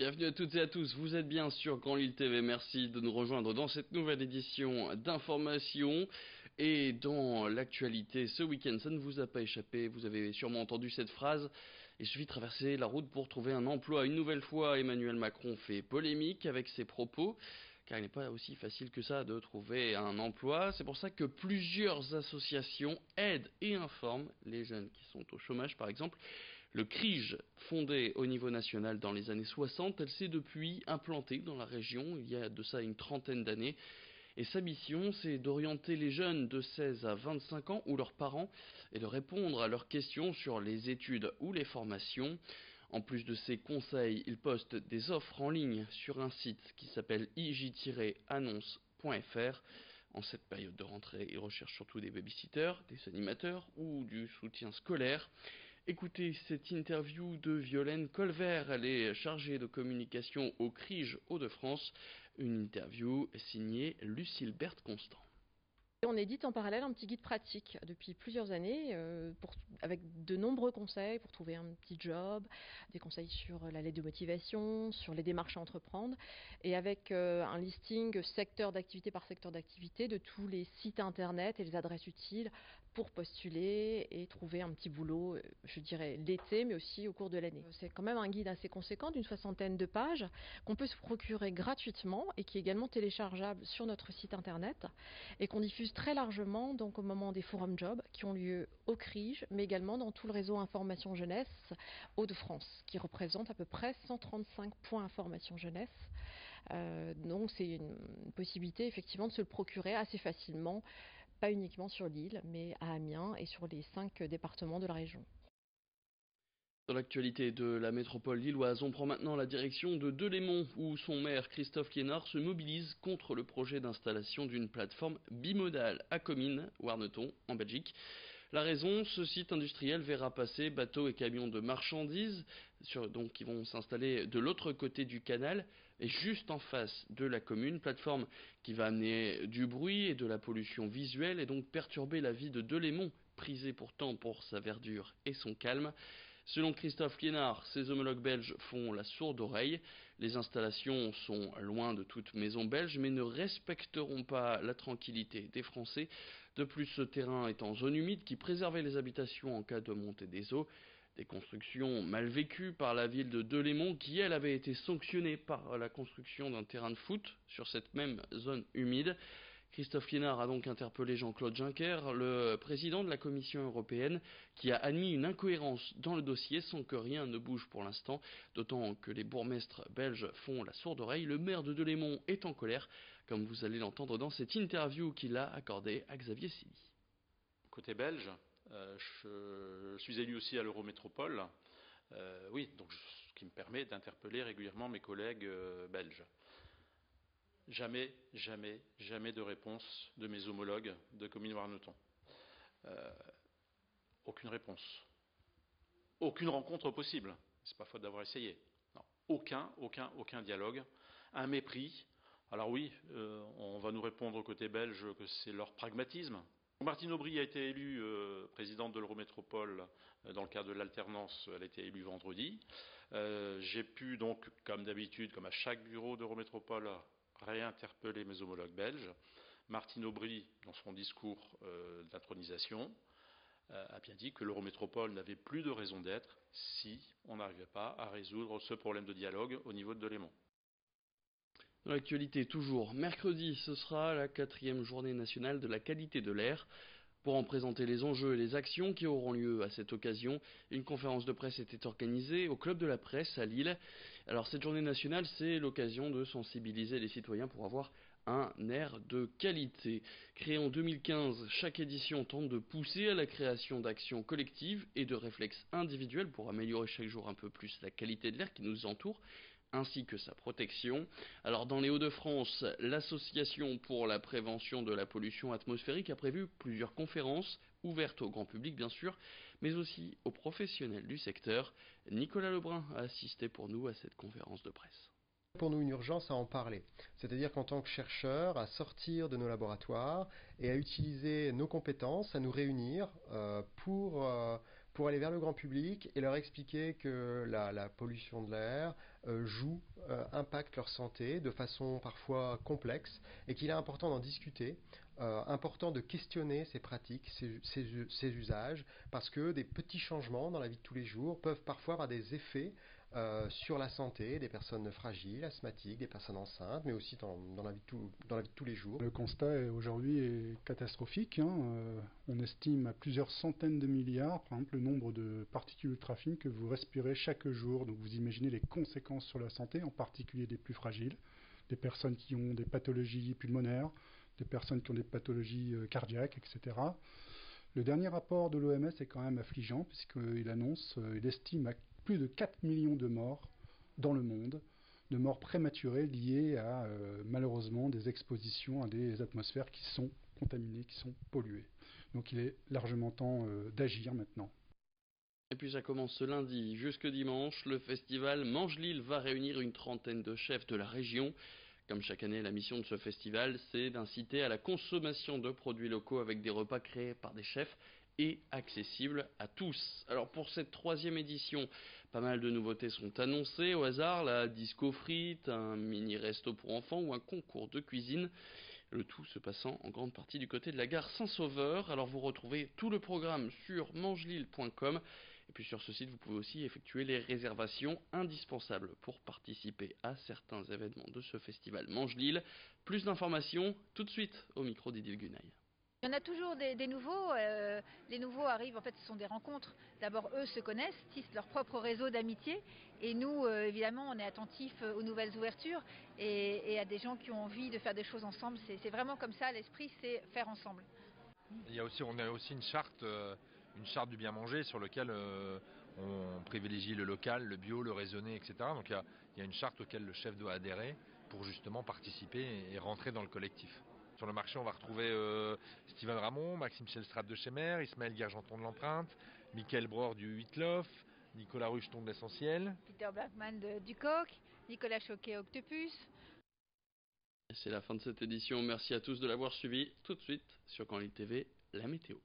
Bienvenue à toutes et à tous, vous êtes bien sur Grand Lille TV, merci de nous rejoindre dans cette nouvelle édition d'information. Et dans l'actualité ce week-end, ça ne vous a pas échappé, vous avez sûrement entendu cette phrase: il suffit de traverser la route pour trouver un emploi. Une nouvelle fois, Emmanuel Macron fait polémique avec ses propos, car il n'est pas aussi facile que ça de trouver un emploi. C'est pour ça que plusieurs associations aident et informent les jeunes qui sont au chômage. Par exemple, le CRIJ, fondé au niveau national dans les années 60, elle s'est depuis implantée dans la région il y a de ça une trentaine d'années. Et sa mission, c'est d'orienter les jeunes de 16 à 25 ans ou leurs parents et de répondre à leurs questions sur les études ou les formations. En plus de ces conseils, il poste des offres en ligne sur un site qui s'appelle ij-annonce.fr. En cette période de rentrée, il recherche surtout des babysitters, des animateurs ou du soutien scolaire. Écoutez cette interview de Violaine Colvert, elle est chargée de communication au CRIJ Hauts-de-France, une interview signée Lucille Berthe-Constant. On édite en parallèle un petit guide pratique depuis plusieurs années avec de nombreux conseils pour trouver un petit job, des conseils sur la lettre de motivation, sur les démarches à entreprendre et avec un listing secteur d'activité par secteur d'activité de tous les sites internet et les adresses utiles pour postuler et trouver un petit boulot, je dirais l'été mais aussi au cours de l'année. C'est quand même un guide assez conséquent d'une 60aine de pages qu'on peut se procurer gratuitement et qui est également téléchargeable sur notre site internet et qu'on diffuse très largement donc au moment des forums job qui ont lieu au CRIJ mais également dans tout le réseau information jeunesse Hauts-de-France qui représente à peu près 135 points information jeunesse. Donc c'est une possibilité effectivement de se le procurer assez facilement, pas uniquement sur l'île mais à Amiens et sur les 5 départements de la région. Dans l'actualité de la métropole lilloise, on prend maintenant la direction de Delémont, où son maire Christophe Liénard se mobilise contre le projet d'installation d'une plateforme bimodale à Comines, Warneton, en Belgique. La raison, ce site industriel verra passer bateaux et camions de marchandises, qui vont s'installer de l'autre côté du canal, et juste en face de la commune, plateforme qui va amener du bruit et de la pollution visuelle, et donc perturber la vie de Delémont, prisé pourtant pour sa verdure et son calme. Selon Christophe Liénard, ses homologues belges font la sourde oreille. Les installations sont loin de toute maison belge, mais ne respecteront pas la tranquillité des Français. De plus, ce terrain est en zone humide qui préservait les habitations en cas de montée des eaux. Des constructions mal vécues par la ville de Delémont qui, elle, avait été sanctionnée par la construction d'un terrain de foot sur cette même zone humide. Christophe Liénard a donc interpellé Jean-Claude Juncker, le président de la Commission européenne, qui a admis une incohérence dans le dossier sans que rien ne bouge pour l'instant, d'autant que les bourgmestres belges font la sourde oreille. Le maire de Delémont est en colère, comme vous allez l'entendre dans cette interview qu'il a accordée à Xavier Silly. Côté belge, je suis élu aussi à l'Eurométropole, ce qui me permet d'interpeller régulièrement mes collègues belges. Jamais de réponse de mes homologues de commune Warneton. Aucune réponse. Aucune rencontre possible. C'est pas faute d'avoir essayé. Non. Aucun dialogue. Un mépris. Alors oui, on va nous répondre côté belge que c'est leur pragmatisme. Martine Aubry a été élue présidente de l'Eurométropole dans le cadre de l'alternance. Elle a été élue vendredi. J'ai pu donc, comme d'habitude, comme à chaque bureau d'Eurométropole, réinterpeller mes homologues belges. Martine Aubry, dans son discours d'intronisation, a bien dit que l'Eurométropole n'avait plus de raison d'être si on n'arrivait pas à résoudre ce problème de dialogue au niveau de Delémont. Dans l'actualité toujours, mercredi, ce sera la 4e journée nationale de la qualité de l'air. Pour en présenter les enjeux et les actions qui auront lieu à cette occasion, une conférence de presse était organisée au Club de la Presse à Lille. Alors cette journée nationale, c'est l'occasion de sensibiliser les citoyens pour avoir un air de qualité. Créé en 2015, chaque édition tente de pousser à la création d'actions collectives et de réflexes individuels pour améliorer chaque jour un peu plus la qualité de l'air qui nous entoure, ainsi que sa protection. Alors dans les Hauts-de-France, l'Association pour la prévention de la pollution atmosphérique a prévu plusieurs conférences, ouvertes au grand public bien sûr, mais aussi aux professionnels du secteur. Nicolas Lebrun a assisté pour nous à cette conférence de presse. Pour nous, une urgence à en parler. C'est-à-dire qu'en tant que chercheurs, à sortir de nos laboratoires et à utiliser nos compétences, à nous réunir pour pour aller vers le grand public et leur expliquer que la pollution de l'air impacte leur santé de façon parfois complexe et qu'il est important d'en discuter, important de questionner ces pratiques, ces usages, parce que des petits changements dans la vie de tous les jours peuvent parfois avoir des effets sur la santé des personnes fragiles, asthmatiques, des personnes enceintes, mais aussi dans la vie de tous les jours. Le constat aujourd'hui est catastrophique. On estime à plusieurs centaines de milliards, par exemple, le nombre de particules ultrafines que vous respirez chaque jour. Donc vous imaginez les conséquences sur la santé, en particulier des plus fragiles, des personnes qui ont des pathologies pulmonaires, des personnes qui ont des pathologies cardiaques, etc. Le dernier rapport de l'OMS est quand même affligeant, puisqu'il estime à plus de 4 millions de morts dans le monde, de morts prématurées liées à, malheureusement, des expositions à des atmosphères qui sont contaminées, qui sont polluées. Donc il est largement temps d'agir maintenant. Et puis ça commence ce lundi jusque dimanche. Le festival Mange Lille va réunir une trentaine de chefs de la région. Comme chaque année, la mission de ce festival, c'est d'inciter à la consommation de produits locaux avec des repas créés par des chefs et accessibles à tous. Alors pour cette 3e édition, pas mal de nouveautés sont annoncées au hasard, la disco frite, un mini resto pour enfants ou un concours de cuisine. Le tout se passant en grande partie du côté de la gare Saint-Sauveur. Alors vous retrouvez tout le programme sur mangelille.com. Et puis sur ce site, vous pouvez aussi effectuer les réservations indispensables pour participer à certains événements de ce festival Mange Lille. Plus d'informations tout de suite au micro d'Idil Gunaï. Il y en a toujours des nouveaux. Les nouveaux arrivent, en fait, ce sont des rencontres. D'abord, eux se connaissent, tissent leur propre réseau d'amitié. Et nous, évidemment, on est attentifs aux nouvelles ouvertures et à des gens qui ont envie de faire des choses ensemble. C'est vraiment comme ça, l'esprit, c'est faire ensemble. On a aussi une charte du bien manger sur laquelle on privilégie le local, le bio, le raisonné, etc. Donc il y a une charte auquel le chef doit adhérer pour justement participer et rentrer dans le collectif. Sur le marché, on va retrouver Steven Ramon, Maxime Chelstrat de Chemer, Ismaël Guergenton de l'Empreinte, Michael Bror du Huitlof, Nicolas Rucheton de l'Essentiel, Peter Blackman du Coq, Nicolas Choquet Octopus. C'est la fin de cette édition. Merci à tous de l'avoir suivi. Tout de suite sur Canal TV, la météo.